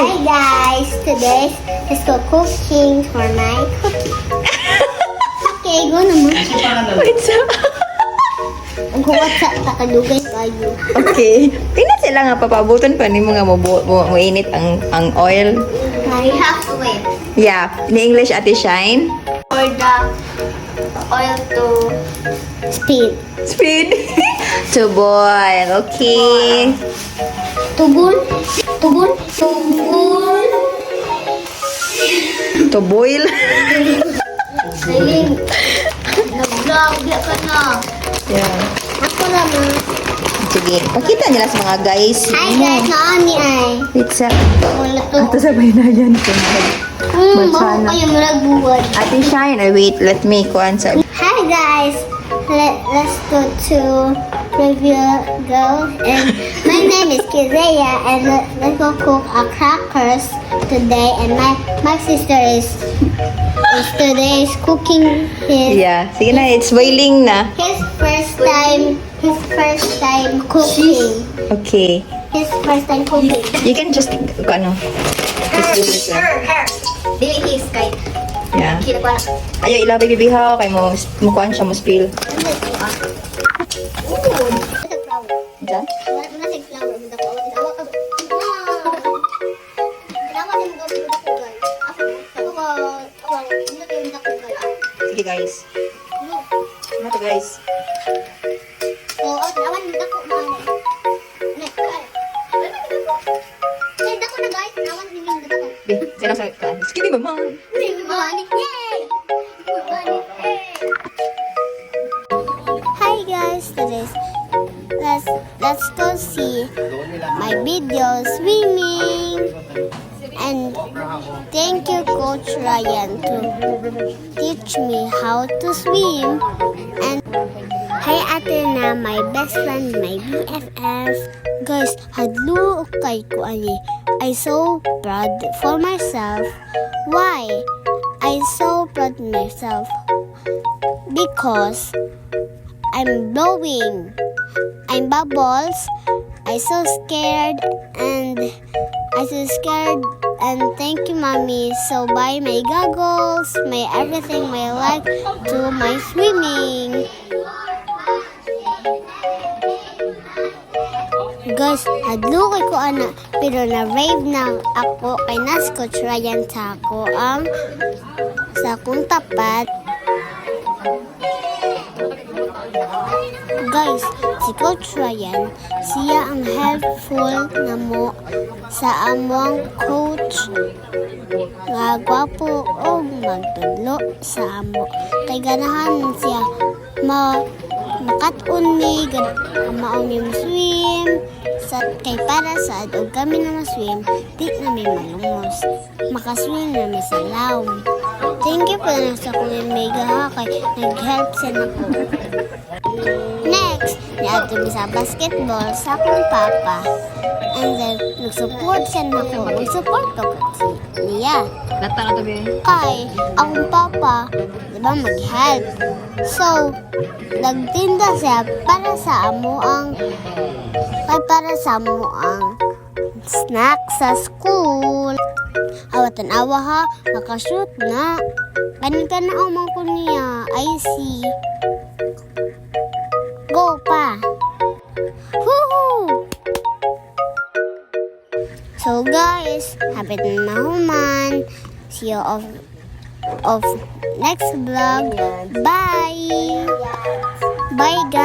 Hi guys, today is go cooking for my cookie. Okay, go naman. Wait, so... Ang kuwat sa takalugay kayo. Okay. Tingnan sila nga papabuton pa ni mo nga mo-init ang oil. I have to wait Yeah. In English, Ate Shine. for the oil to speed. Speed. To boil. Okay. Tubul? Tubul? Tubul? To boil. Galing. Nag-vlog ka na. Yeah. Ako naman. Sige. Pakita nila sa mga guys. Hi guys, naani ay. Pizza. Wala to. Ito sa baynayan ko. Bago Matsana. kayo maraguwan. Ate Shine. Wait. Let me kuhan sa... Hi guys, let's go to review go. And my name is Kizaya, and let's go cook a crackers today. And my sister is today is cooking Yeah. Sige na. It's boiling na. his first time cooking. Okay. His first time cooking. You can just... Ano? Just do this lang. Dili is kay Yeah. kila pa. Ayaw ilabay bibihaw kay mo kuhan siya mo spill. Diyan? Sige guys. Ano to guys? Be, sino sa ka? Sige ba ma? Hi guys, let's go see my video swimming. And thank you Coach Ryan to teach me how to swim. And hi Ate na, my best friend, my BFF. Guys, hadlo kay ko ani. I so proud for myself. Why? I so proud myself because I'm blowing. I'm bubbles. I so scared and thank you mommy. So buy my goggles, my everything, my life to my swimming. Guys, hadlo kay ko ana pero na-rave na ako kay nas Coach Ryan sa ako ang sa akong tapat. Guys, si Coach Ryan, siya ang helpful na mo sa among coach nga gwapo o magtudlo sa amo. Kay ganahan siya makatun mi maong yung swim sa kay para sa og kami na swim di na may malumos makaswim na may salaw. Thank you po na sa kong mega ha kay nag-help siya na po. Next, niadto mi sa basketball sa akong papa. And then, nag-support siya na po. Nag-support ko po niya. Lata na to be. Kay, akong papa, diba mag-help. So, nagtinda siya para sa amo ang snack sa school. Awatan awa ha, nakashoot na. Ganun ka na umang ko niya. I see. Go pa. Woohoo! So guys, habit na human. See you of next vlog. Bye! Bye guys!